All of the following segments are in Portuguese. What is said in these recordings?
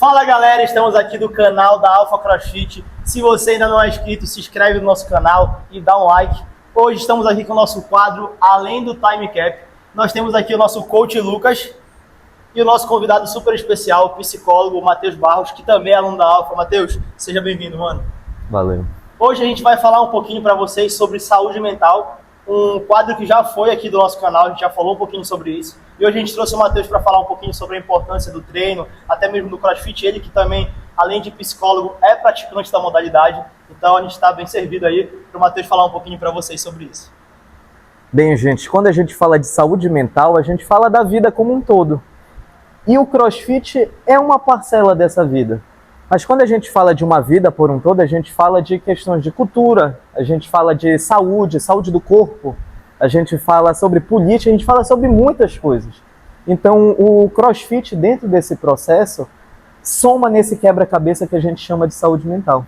Fala galera, estamos aqui do canal da Alpha CrossFit. Se você ainda não é inscrito, se inscreve no nosso canal e dá um like. Hoje estamos aqui com o nosso quadro Além do Time Cap. Nós temos aqui o nosso coach Lucas e o nosso convidado super especial, o psicólogo Matheus Barros, que também é aluno da Alpha. Matheus, seja bem-vindo, mano. Valeu. Hoje a gente vai falar um pouquinho para vocês sobre saúde mental, um quadro que já foi aqui do nosso canal, a gente já falou um pouquinho sobre isso. E hoje a gente trouxe o Matheus para falar um pouquinho sobre a importância do treino, até mesmo do CrossFit, ele que também, além de psicólogo, é praticante da modalidade. Então a gente está bem servido aí para o Matheus falar um pouquinho para vocês sobre isso. Bem, gente, quando a gente fala de saúde mental, a gente fala da vida como um todo. E o CrossFit é uma parcela dessa vida. Mas quando a gente fala de uma vida por um todo, a gente fala de questões de cultura, a gente fala de saúde, saúde do corpo, a gente fala sobre política, a gente fala sobre muitas coisas. Então, o CrossFit, dentro desse processo, soma nesse quebra-cabeça que a gente chama de saúde mental.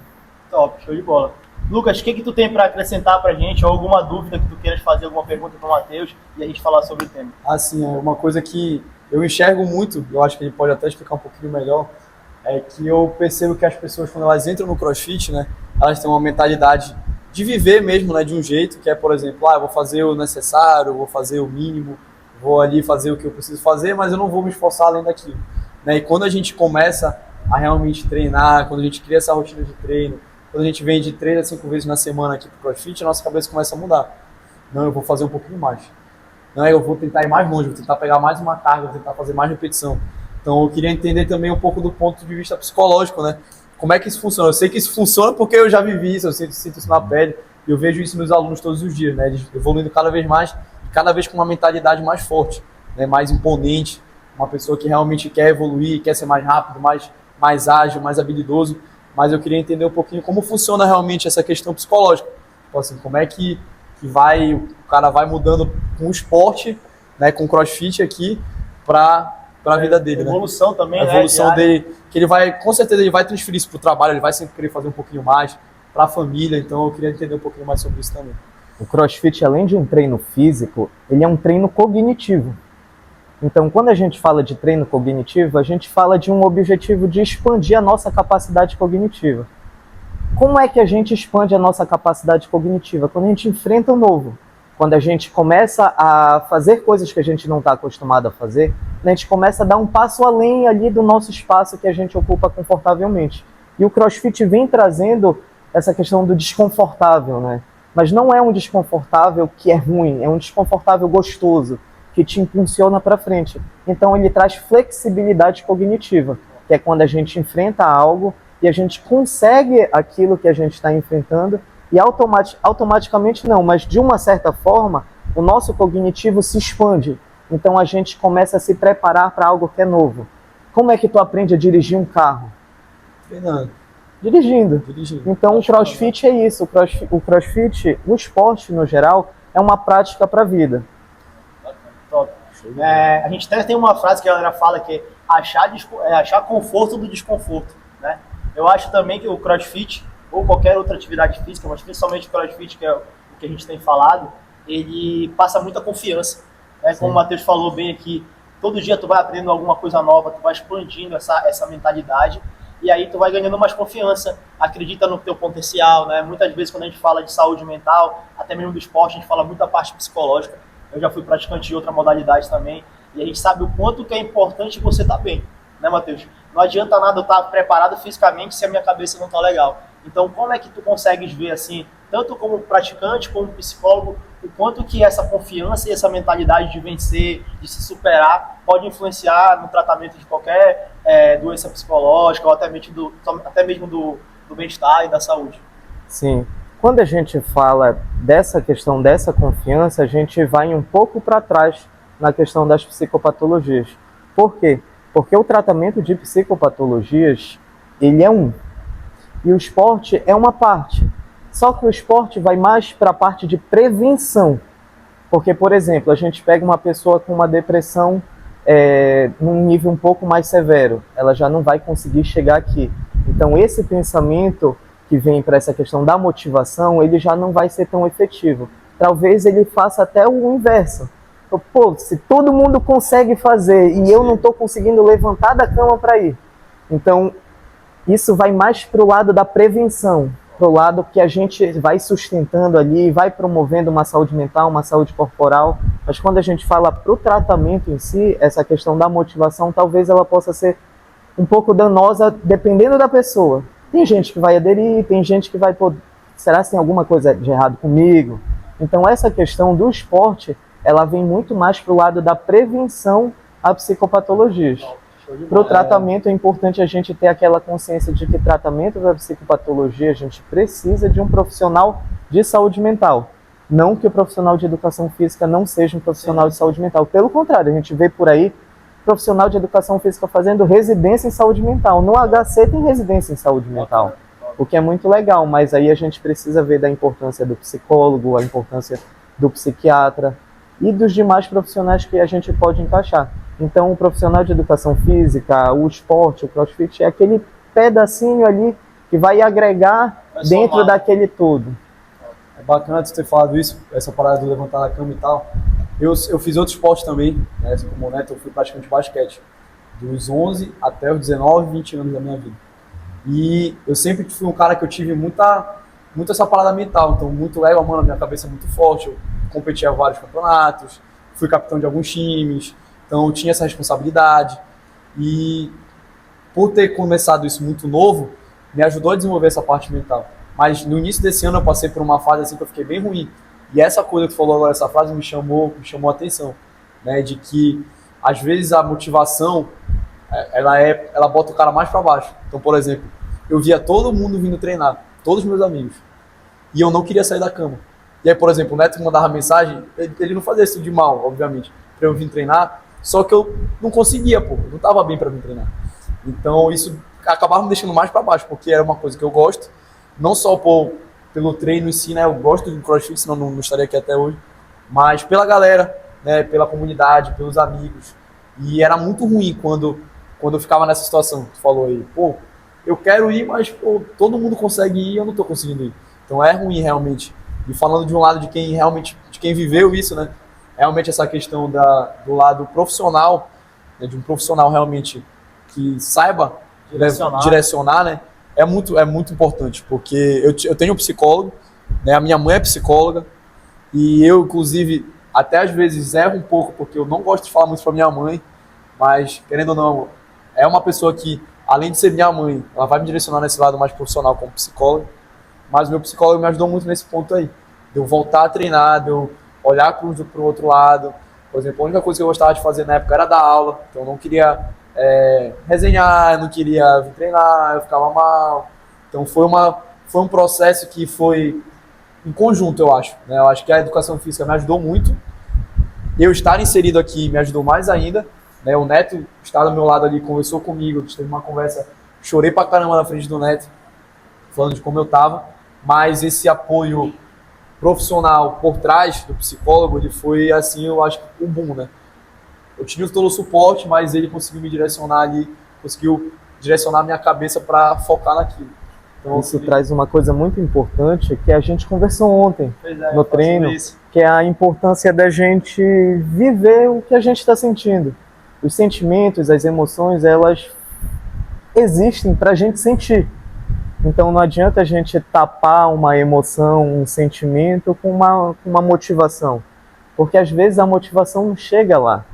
Top, show de bola. Lucas, o que tu tem para acrescentar para a gente, ou alguma dúvida que tu queiras fazer, alguma pergunta para o Matheus, e a gente falar sobre o tema? Assim, é uma coisa que eu enxergo muito, eu acho que ele pode até explicar um pouquinho melhor, é que eu percebo que as pessoas, quando elas entram no CrossFit, né, elas têm uma mentalidade de viver mesmo, né, de um jeito, que é, por exemplo, eu vou fazer o necessário, eu vou fazer o mínimo, vou ali fazer o que eu preciso fazer, mas eu não vou me esforçar além daquilo. Né? E quando a gente começa a realmente treinar, quando a gente cria essa rotina de treino, quando a gente vem de 3 a 5 vezes na semana aqui pro CrossFit, a nossa cabeça começa a mudar. Não, eu vou fazer um pouquinho mais. Não, eu vou tentar ir mais longe, vou tentar pegar mais uma carga, vou tentar fazer mais repetição. Então eu queria entender também um pouco do ponto de vista psicológico, né? Como é que isso funciona? Eu sei que isso funciona porque eu já vivi isso, eu sinto isso na pele, e eu vejo isso nos alunos todos os dias, né? Eles evoluindo cada vez mais, cada vez com uma mentalidade mais forte, né? Mais imponente, uma pessoa que realmente quer evoluir, quer ser mais rápido, mais ágil, mais habilidoso. Mas eu queria entender um pouquinho como funciona realmente essa questão psicológica. Tipo assim, como é que o cara vai mudando com o esporte, né? Com o CrossFit aqui, para a vida dele, a evolução, né? Também, a evolução dele, que ele vai, com certeza ele vai transferir isso para o trabalho, ele vai sempre querer fazer um pouquinho mais para a família, então eu queria entender um pouquinho mais sobre isso também. O CrossFit, além de um treino físico, ele é um treino cognitivo. Então, quando a gente fala de treino cognitivo, a gente fala de um objetivo de expandir a nossa capacidade cognitiva. Como é que a gente expande a nossa capacidade cognitiva? Quando a gente enfrenta o novo. Quando a gente começa a fazer coisas que a gente não está acostumado a fazer, a gente começa a dar um passo além ali do nosso espaço que a gente ocupa confortavelmente. E o CrossFit vem trazendo essa questão do desconfortável, né? Mas não é um desconfortável que é ruim, é um desconfortável gostoso, que te impulsiona para frente. Então ele traz flexibilidade cognitiva, que é quando a gente enfrenta algo e a gente consegue aquilo que a gente está enfrentando, e automaticamente não, mas de uma certa forma, o nosso cognitivo se expande. Então a gente começa a se preparar para algo que é novo. Como é que tu aprende a dirigir um carro? Treinando. Dirigindo. Então o CrossFit é isso. O CrossFit, o esporte no geral, é uma prática para a vida. Top. A gente até tem uma frase que a galera fala que é achar conforto do desconforto, né? Eu acho também que o CrossFit, ou qualquer outra atividade física, mas principalmente o CrossFit, que é o que a gente tem falado, ele passa muita confiança. Né? Como o Matheus falou bem aqui, todo dia tu vai aprendendo alguma coisa nova, tu vai expandindo essa mentalidade, e aí tu vai ganhando mais confiança, acredita no teu potencial, né? Muitas vezes quando a gente fala de saúde mental, até mesmo do esporte, a gente fala muito da parte psicológica. Eu já fui praticante de outra modalidade também, e a gente sabe o quanto que é importante você estar bem, né, Matheus? Não adianta nada eu estar preparado fisicamente se a minha cabeça não está legal. Então, como é que tu consegues ver, assim, tanto como praticante, como psicólogo, o quanto que essa confiança e essa mentalidade de vencer, de se superar, pode influenciar no tratamento de qualquer doença psicológica, ou até mesmo do bem-estar e da saúde? Sim. Quando a gente fala dessa questão dessa confiança, a gente vai um pouco para trás na questão das psicopatologias. Por quê? Porque o tratamento de psicopatologias, ele é um. E o esporte é uma parte. Só que o esporte vai mais para a parte de prevenção. Porque, por exemplo, a gente pega uma pessoa com uma depressão num nível um pouco mais severo. Ela já não vai conseguir chegar aqui. Então, esse pensamento que vem para essa questão da motivação, ele já não vai ser tão efetivo. Talvez ele faça até o inverso. Pô, se todo mundo consegue fazer e eu não estou conseguindo levantar da cama para ir, Então, isso vai mais para o lado da prevenção, para o lado que a gente vai sustentando ali, vai promovendo uma saúde mental, uma saúde corporal. Mas quando a gente fala para o tratamento em si, essa questão da motivação, talvez ela possa ser um pouco danosa, dependendo da pessoa. Tem gente que vai aderir, tem gente que vai, pô, será que tem alguma coisa de errado comigo? Então essa questão do esporte, ela vem muito mais para o lado da prevenção a psicopatologias. Para o tratamento é importante a gente ter aquela consciência de que tratamento da psicopatologia a gente precisa de um profissional de saúde mental. Não que o profissional de educação física não seja um profissional de saúde mental. Pelo contrário, a gente vê por aí profissional de educação física fazendo residência em saúde mental. No HC tem residência em saúde mental, o que é muito legal, mas aí a gente precisa ver da importância do psicólogo, a importância do psiquiatra e dos demais profissionais que a gente pode encaixar. Então, o profissional de educação física, o esporte, o crossfit, é aquele pedacinho ali que vai agregar dentro daquele todo. É bacana você ter falado isso, essa parada de levantar da cama e tal. Eu fiz outro esporte também, né? Assim como o Neto, eu fui praticante de basquete, dos 11 até os 19, 20 anos da minha vida. E eu sempre fui um cara que eu tive muito essa parada mental, então muito legal, mano, minha cabeça é muito forte, eu competia em vários campeonatos, fui capitão de alguns times, então eu tinha essa responsabilidade. E por ter começado isso muito novo, me ajudou a desenvolver essa parte mental. Mas no início desse ano eu passei por uma fase assim que eu fiquei bem ruim. E essa coisa que tu falou agora, essa frase me chamou a atenção, né? De que às vezes a motivação ela bota o cara mais para baixo. Então, por exemplo, eu via todo mundo vindo treinar, todos os meus amigos, e eu não queria sair da cama. E aí, por exemplo, o Neto mandava mensagem, ele não fazia isso de mal, obviamente, para eu vir treinar, só que eu não conseguia, pô, eu não tava bem para vir treinar. Então isso acabava me deixando mais para baixo, porque era uma coisa que eu gosto, não só pelo treino em si, né? Eu gosto do CrossFit, senão não estaria aqui até hoje, mas pela galera, né? Pela comunidade, pelos amigos. E era muito ruim quando eu ficava nessa situação que tu falou aí. Pô, eu quero ir, mas pô, todo mundo consegue ir e eu não tô conseguindo ir. Então é ruim realmente. E falando de um lado de quem viveu isso, né? Realmente essa questão do lado profissional, né? De um profissional realmente que saiba direcionar, né? É muito importante, porque eu tenho um psicólogo, né? A minha mãe é psicóloga, e eu, inclusive, até às vezes erro um pouco, porque eu não gosto de falar muito para minha mãe, mas, querendo ou não, é uma pessoa que, além de ser minha mãe, ela vai me direcionar nesse lado mais profissional como psicóloga, mas meu psicólogo me ajudou muito nesse ponto aí, de eu voltar a treinar, de eu olhar para o outro lado. Por exemplo, a única coisa que eu gostava de fazer na época era dar aula, então eu não queria resenhar, não queria vir treinar, eu ficava mal. Então foi um processo que foi em conjunto, eu acho, né? Eu acho que a educação física me ajudou muito, eu estar inserido aqui me ajudou mais ainda, né? O Neto está do meu lado ali, conversou comigo, a gente teve uma conversa, chorei pra caramba na frente do Neto, falando de como eu tava, mas esse apoio profissional por trás do psicólogo, ele foi assim, eu acho que o boom, né? Eu tinha todo o suporte, mas ele conseguiu me direcionar ali, conseguiu direcionar minha cabeça para focar naquilo. Então, isso traz uma coisa muito importante que a gente conversou ontem no treino, que é a importância da gente viver o que a gente está sentindo. Os sentimentos, as emoções, elas existem para a gente sentir. Então não adianta a gente tapar uma emoção, um sentimento com uma motivação, porque às vezes a motivação não chega lá.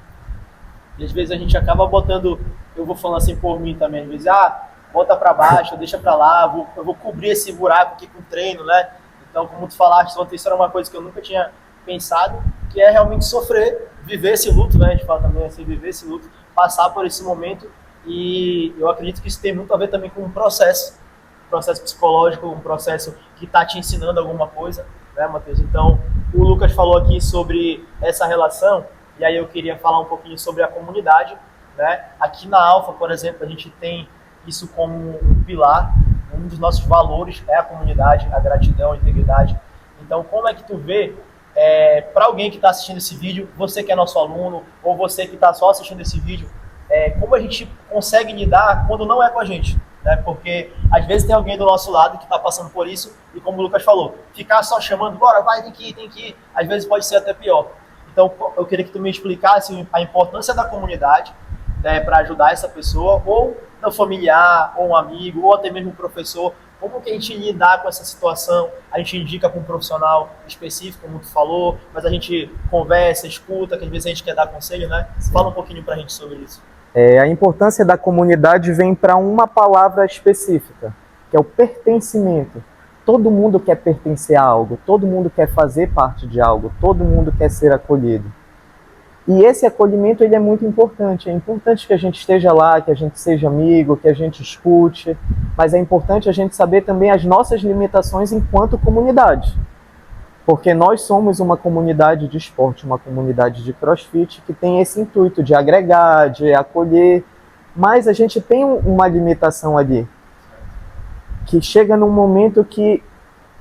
E às vezes a gente acaba botando, eu vou falando assim por mim também, às vezes, bota pra baixo, deixa pra lá, eu vou cobrir esse buraco aqui com treino, né? Então, como tu falaste ontem, isso era uma coisa que eu nunca tinha pensado, que é realmente sofrer, viver esse luto, né? A gente fala também assim, viver esse luto, passar por esse momento, e eu acredito que isso tem muito a ver também com um processo psicológico, um processo que tá te ensinando alguma coisa, né, Matheus? Então, o Lucas falou aqui sobre essa relação, e aí eu queria falar um pouquinho sobre a comunidade, né? Aqui na Alpha, por exemplo, a gente tem isso como um pilar, um dos nossos valores é a comunidade, a gratidão, a integridade. Então, como é que tu vê, para alguém que está assistindo esse vídeo, você que é nosso aluno, ou você que está só assistindo esse vídeo, como a gente consegue lidar quando não é com a gente? Né? Porque às vezes tem alguém do nosso lado que está passando por isso, e como o Lucas falou, ficar só chamando, bora, vai, tem que ir, às vezes pode ser até pior. Então, eu queria que tu me explicasse a importância da comunidade, né, para ajudar essa pessoa, ou do familiar, ou um amigo, ou até mesmo um professor, como que a gente lidar com essa situação? A gente indica para um profissional específico, como tu falou, mas a gente conversa, escuta, que às vezes a gente quer dar conselho, né? Sim. Fala um pouquinho para a gente sobre isso. A importância da comunidade vem para uma palavra específica, que é o pertencimento. Todo mundo quer pertencer a algo, todo mundo quer fazer parte de algo, todo mundo quer ser acolhido. E esse acolhimento ele é muito importante. É importante que a gente esteja lá, que a gente seja amigo, que a gente escute, mas é importante a gente saber também as nossas limitações enquanto comunidade. Porque nós somos uma comunidade de esporte, uma comunidade de CrossFit que tem esse intuito de agregar, de acolher, mas a gente tem uma limitação ali, que chega num momento que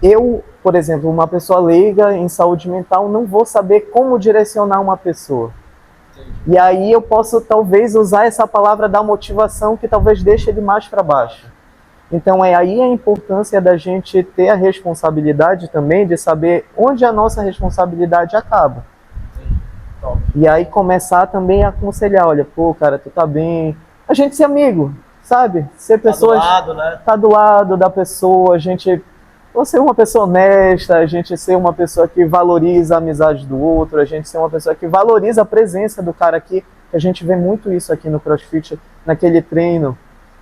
eu, por exemplo, uma pessoa leiga em saúde mental, não vou saber como direcionar uma pessoa. E aí eu posso talvez usar essa palavra da motivação que talvez deixe ele mais para baixo. Então é aí a importância da gente ter a responsabilidade também de saber onde a nossa responsabilidade acaba. E aí começar também a aconselhar, olha, pô, cara, tu tá bem. A gente ser amigo, sabe? Ser pessoas... Tá do lado, né? Tá do lado da pessoa, a gente... Ou ser uma pessoa honesta, a gente ser uma pessoa que valoriza a amizade do outro, a gente ser uma pessoa que valoriza a presença do cara aqui, que a gente vê muito isso aqui no CrossFit, naquele treino,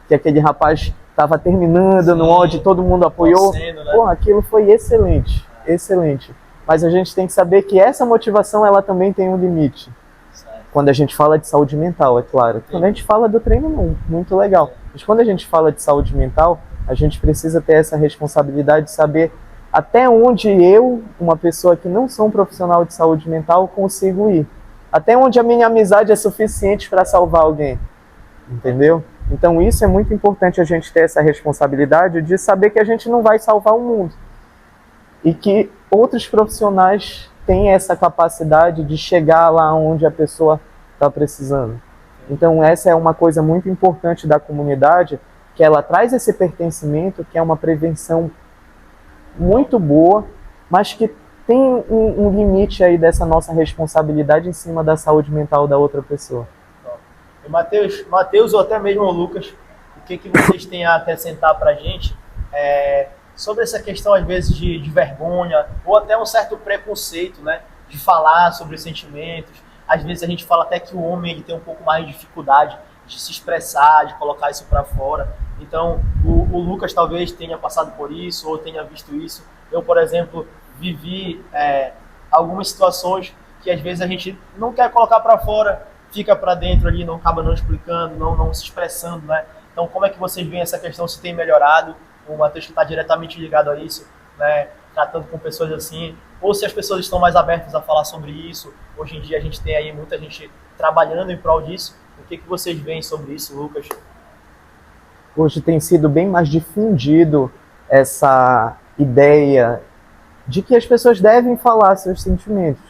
que aquele rapaz estava terminando no onde todo mundo apoiou. Torcendo, né? Pô, aquilo foi excelente, excelente. Mas a gente tem que saber que essa motivação, ela também tem um limite. Certo. Quando a gente fala de saúde mental, é claro. Quando a gente fala do treino, não, muito legal. Mas quando a gente fala de saúde mental, a gente precisa ter essa responsabilidade de saber até onde eu, uma pessoa que não sou um profissional de saúde mental, consigo ir. Até onde a minha amizade é suficiente para salvar alguém. Entendeu? Então isso é muito importante, a gente ter essa responsabilidade de saber que a gente não vai salvar o mundo. E que outros profissionais têm essa capacidade de chegar lá onde a pessoa está precisando. Então essa é uma coisa muito importante da comunidade, que ela traz esse pertencimento, que é uma prevenção muito boa, mas que tem um limite aí dessa nossa responsabilidade em cima da saúde mental da outra pessoa. E Matheus ou até mesmo o Lucas, o que vocês têm a acrescentar para a gente sobre essa questão, às vezes, de vergonha, ou até um certo preconceito, né, de falar sobre os sentimentos. Às vezes a gente fala até que o homem ele tem um pouco mais de dificuldade de se expressar, de colocar isso para fora. Então, o Lucas talvez tenha passado por isso, ou tenha visto isso. Eu, por exemplo, vivi algumas situações que às vezes a gente não quer colocar para fora, fica para dentro ali, não acaba não explicando, não se expressando, né? Então, como é que vocês veem essa questão, se tem melhorado? O Matheus que está diretamente ligado a isso, né? Tratando com pessoas assim, ou se as pessoas estão mais abertas a falar sobre isso. Hoje em dia a gente tem aí muita gente trabalhando em prol disso. O que vocês veem sobre isso, Lucas? Hoje tem sido bem mais difundido essa ideia de que as pessoas devem falar seus sentimentos.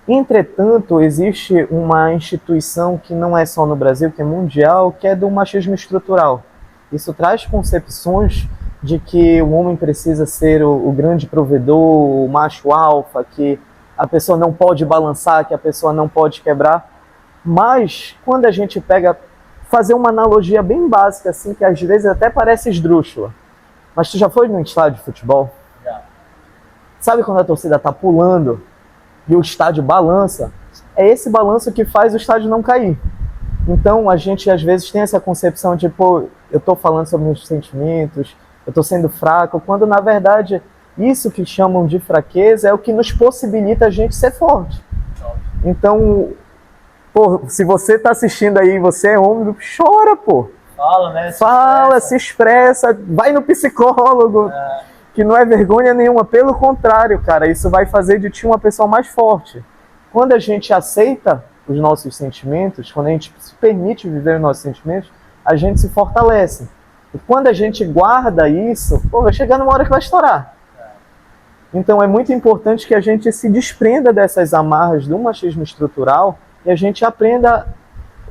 Entretanto, existe uma instituição que não é só no Brasil, que é mundial, que é do machismo estrutural. Isso traz concepções de que o homem precisa ser o grande provedor, o macho alfa, que a pessoa não pode balançar, que a pessoa não pode quebrar. Mas, quando a gente pega, fazer uma analogia bem básica, assim, que às vezes até parece esdrúxula. Mas tu já foi num estádio de futebol? Já. Sabe quando a torcida tá pulando e o estádio balança? É esse balanço que faz o estádio não cair. Então, a gente às vezes tem essa concepção de, pô, eu tô falando sobre meus sentimentos, eu tô sendo fraco, quando na verdade isso que chamam de fraqueza é o que nos possibilita a gente ser forte. Então, pô, se você tá assistindo aí, você é homem, chora, pô. Fala, né? Fala, se expressa, vai no psicólogo, que não é vergonha nenhuma. Pelo contrário, cara, isso vai fazer de ti uma pessoa mais forte. Quando a gente aceita os nossos sentimentos, quando a gente se permite viver os nossos sentimentos, a gente se fortalece. E quando a gente guarda isso, pô, vai chegar numa hora que vai estourar. Então é muito importante que a gente se desprenda dessas amarras do machismo estrutural e a gente aprenda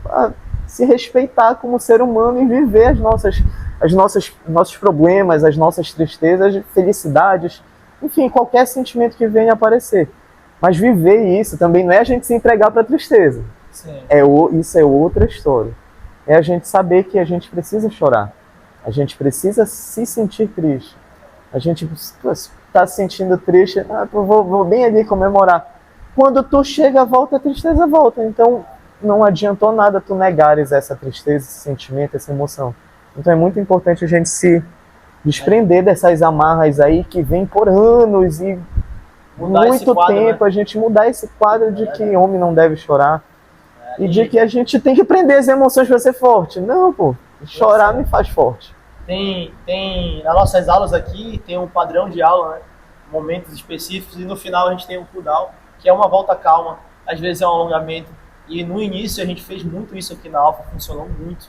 a se respeitar como ser humano e viver nossos problemas, as nossas tristezas, felicidades, enfim, qualquer sentimento que venha aparecer. Mas viver isso também não é a gente se entregar para a tristeza. Sim. Isso é outra história. é a gente saber que a gente precisa chorar. A gente precisa se sentir triste. A gente está se sentindo triste, vou bem ali comemorar. Quando tu chega, volta, a tristeza volta. Então, não adiantou nada tu negares essa tristeza, esse sentimento, essa emoção. Então é muito importante a gente se desprender dessas amarras aí que vem por anos e Mudar esse muito quadro, tempo, né? a gente mudar esse quadro de que homem não deve chorar e de que a gente tem que aprender as emoções para ser forte. Não, pô, chorar me faz forte. Tem nas nossas aulas aqui, tem um padrão de aula, né? Momentos específicos, e no final a gente tem um cooldown, que é uma volta calma, às vezes é um alongamento. E no início a gente fez muito isso aqui na Alpha, funcionou muito,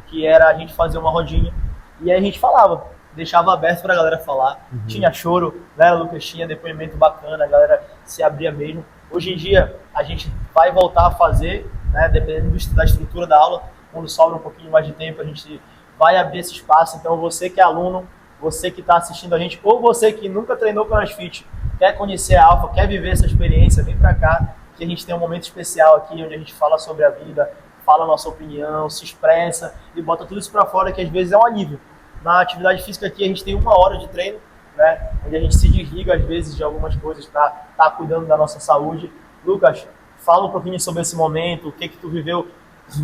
que era a gente fazer uma rodinha, e aí a gente falava, deixava aberto pra galera falar. Tinha choro, né, Lucas? Tinha depoimento bacana, a galera se abria mesmo. Hoje em dia a gente vai voltar a fazer, né, dependendo da estrutura da aula, quando sobra um pouquinho mais de tempo, a gente vai abrir esse espaço. Então você que é aluno, você que está assistindo a gente, ou você que nunca treinou CrossFit, quer conhecer a Alpha, quer viver essa experiência, vem pra cá, que a gente tem um momento especial aqui, onde a gente fala sobre a vida, fala a nossa opinião, se expressa e bota tudo isso pra fora, que às vezes é um alívio. Na atividade física aqui a gente tem 1 hora de treino, né, onde a gente se desliga às vezes de algumas coisas para estar cuidando da nossa saúde. Lucas, fala um pouquinho sobre esse momento, o que tu viveu,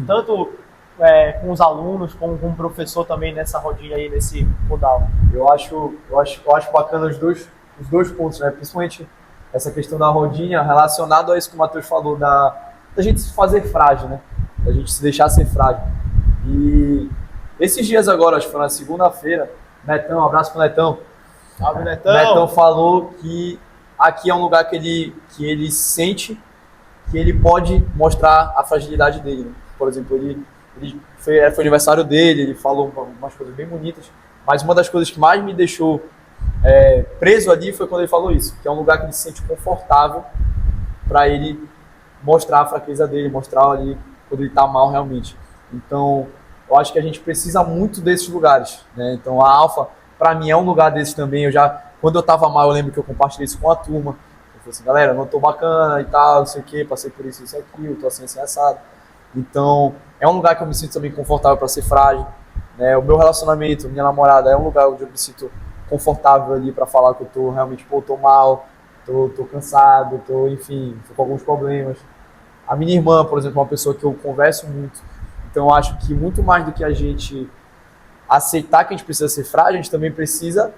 tanto com os alunos, como com o professor também nessa rodinha aí, nesse modal. Eu acho bacana os dois pontos, né? Principalmente essa questão da rodinha, relacionado a isso que o Matheus falou, da gente se fazer frágil, né? Da gente se deixar ser frágil. E esses dias agora, acho que foi na segunda-feira, Netão, um abraço pro Netão. Salve, Netão! Netão falou que aqui é um lugar que ele sente que ele pode mostrar a fragilidade dele, né? Por exemplo, ele foi aniversário dele, ele falou umas coisas bem bonitas, mas uma das coisas que mais me deixou preso ali foi quando ele falou isso, que é um lugar que ele se sente confortável para ele mostrar a fraqueza dele, mostrar ali quando ele está mal realmente. Então, eu acho que a gente precisa muito desses lugares, né? Então, a Alpha, para mim, é um lugar desses também. Quando eu estava mal, eu lembro que eu compartilhei isso com a turma. Eu falei assim, galera, não tô bacana e tal, não sei o que, passei por isso e aquilo, tô assim, assado. Então, é um lugar que eu me sinto também confortável para ser frágil, né? O meu relacionamento, minha namorada, é um lugar onde eu me sinto confortável ali para falar que eu tô realmente, tô mal, tô cansado, enfim, tô com alguns problemas. A minha irmã, por exemplo, é uma pessoa que eu converso muito. Então, eu acho que muito mais do que a gente aceitar que a gente precisa ser frágil, a gente também precisa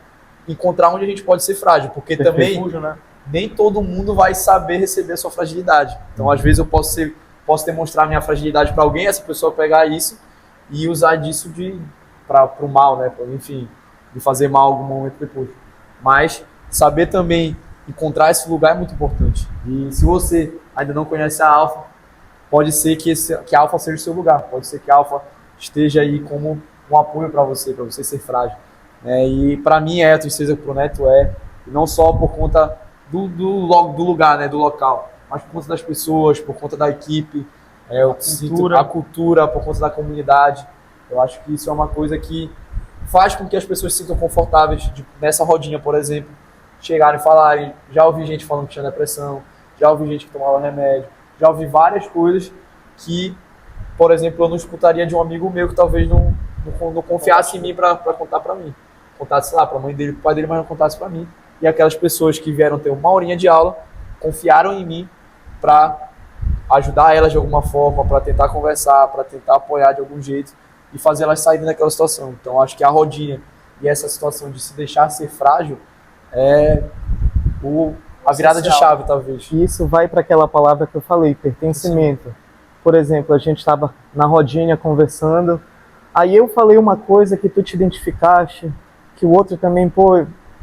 encontrar onde a gente pode ser frágil, porque também refúgio, né? Nem todo mundo vai saber receber a sua fragilidade. Então, às vezes, eu posso demonstrar minha fragilidade para alguém, essa pessoa pegar isso e usar disso para o mal, né? Enfim, de fazer mal algum momento depois. Mas saber também encontrar esse lugar é muito importante. E se você ainda não conhece a Alpha, pode ser que a Alpha seja o seu lugar. Pode ser que a Alpha esteja aí como um apoio para você ser frágil. E para mim a tristeza pro Neto e não só por conta do lugar, né? Do local, mas por conta das pessoas, por conta da equipe, a cultura, por conta da comunidade. Eu acho que isso é uma coisa que faz com que as pessoas se sintam confortáveis nessa rodinha, por exemplo, chegarem e falarem. Já ouvi gente falando que tinha depressão, já ouvi gente que tomava remédio, já ouvi várias coisas que, por exemplo, eu não escutaria de um amigo meu que talvez não confiasse em mim para contar para mim. Contasse lá para a mãe dele, para o pai dele, mas não contasse para mim. E aquelas pessoas que vieram ter 1 horinha de aula confiaram em mim para ajudar elas de alguma forma, para tentar conversar, para tentar apoiar de algum jeito e fazer elas saírem daquela situação. Então, acho que a rodinha e essa situação de se deixar ser frágil é a virada de chave, talvez. E isso vai para aquela palavra que eu falei, pertencimento. Sim. Por exemplo, a gente estava na rodinha conversando, aí eu falei uma coisa que tu te identificaste, que o outro também,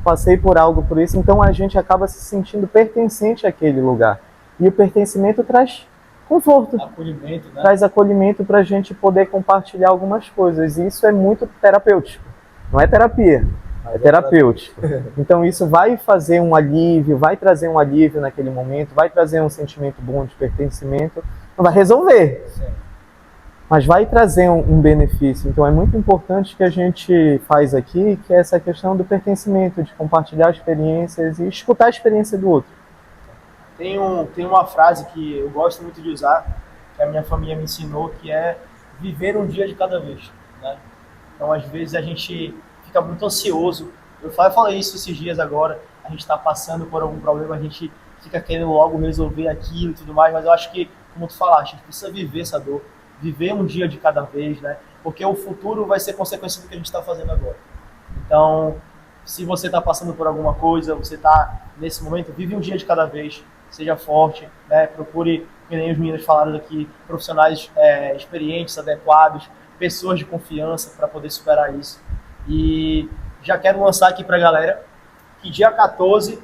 passei por algo por isso, então a gente acaba se sentindo pertencente àquele lugar. E o pertencimento traz conforto, acolhimento, né? Traz acolhimento para a gente poder compartilhar algumas coisas. E isso é muito terapêutico. Não é terapia, é terapêutico. Então isso vai fazer um alívio, vai trazer um alívio naquele momento, vai trazer um sentimento bom de pertencimento. Não vai resolver, mas vai trazer um benefício. Então é muito importante que a gente faz aqui, que é essa questão do pertencimento, de compartilhar experiências e escutar a experiência do outro. Tem uma frase que eu gosto muito de usar, que a minha família me ensinou, que é: viver um dia de cada vez, né? Então, às vezes, a gente fica muito ansioso. Eu falei isso esses dias agora, a gente está passando por algum problema, a gente fica querendo logo resolver aquilo e tudo mais, mas eu acho que, como tu falaste, a gente precisa viver essa dor, viver um dia de cada vez, né? Porque o futuro vai ser consequência do que a gente está fazendo agora. Então, se você está passando por alguma coisa, você está nesse momento, vive um dia de cada vez, seja forte, né? Procure, que nem os meninos falaram aqui, profissionais experientes, adequados, pessoas de confiança para poder superar isso. E já quero lançar aqui para a galera que dia 14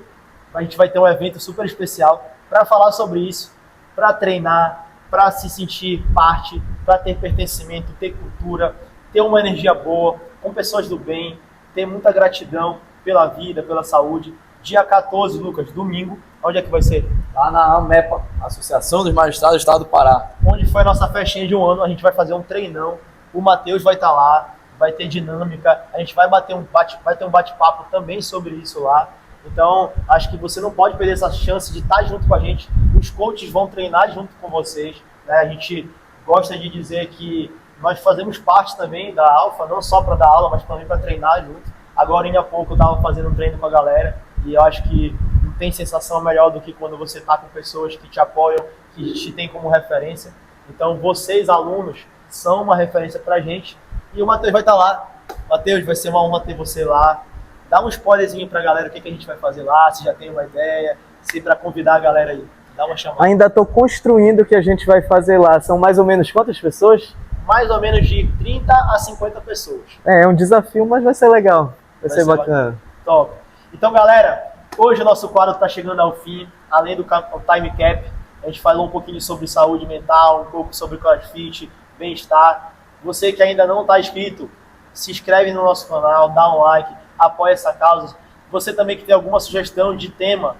a gente vai ter um evento super especial para falar sobre isso, para treinar, para se sentir parte, para ter pertencimento, ter cultura, ter uma energia boa, com pessoas do bem, ter muita gratidão pela vida, pela saúde. Dia 14, Lucas, domingo, onde é que vai ser? Lá na AMEPA, Associação dos Magistrados do Estado do Pará. Onde foi a nossa festinha de um ano, a gente vai fazer um treinão, o Matheus vai estar lá, vai ter dinâmica, a gente vai ter um bate-papo também sobre isso lá. Então, acho que você não pode perder essa chance de estar junto com a gente. Os coaches vão treinar junto com vocês, né? A gente gosta de dizer que nós fazemos parte também da Alpha, não só para dar aula, mas também para treinar junto. Agora, há pouco, eu estava fazendo um treino com a galera e eu acho que não tem sensação melhor do que quando você está com pessoas que te apoiam, que te têm como referência. Então, vocês, alunos, são uma referência para a gente. E o Matheus vai estar lá. Matheus, vai ser uma honra ter você lá. Dá um spoilerzinho pra galera o que a gente vai fazer lá, se já tem uma ideia, se para convidar a galera aí. Dá uma chamada. Ainda estou construindo o que a gente vai fazer lá. São mais ou menos quantas pessoas? Mais ou menos de 30 a 50 pessoas. É um desafio, mas vai ser legal. Vai ser bacana. Top. Então, galera, hoje o nosso quadro está chegando ao fim. Além do Time Cap, a gente falou um pouquinho sobre saúde mental, um pouco sobre CrossFit, bem-estar. Você que ainda não está inscrito, se inscreve no nosso canal, dá um like, apoia essa causa. Você também que tem alguma sugestão de tema,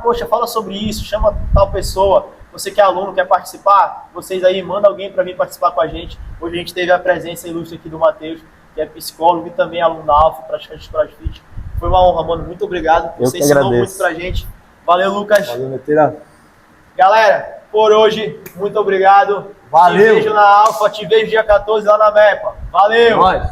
poxa, fala sobre isso, chama tal pessoa. Você que é aluno, quer participar, vocês aí, manda alguém para vir participar com a gente. Hoje a gente teve a presença ilustre aqui do Matheus, que é psicólogo e também aluno da Alpha, praticante de CrossFit. Foi uma honra, mano, muito obrigado. Você ensinou muito pra gente. Valeu, Lucas. Valeu, Meteira. Galera, por hoje, muito obrigado. Valeu. Te vejo na Alpha, te vejo dia 14 lá na MEPA. Valeu! Nós.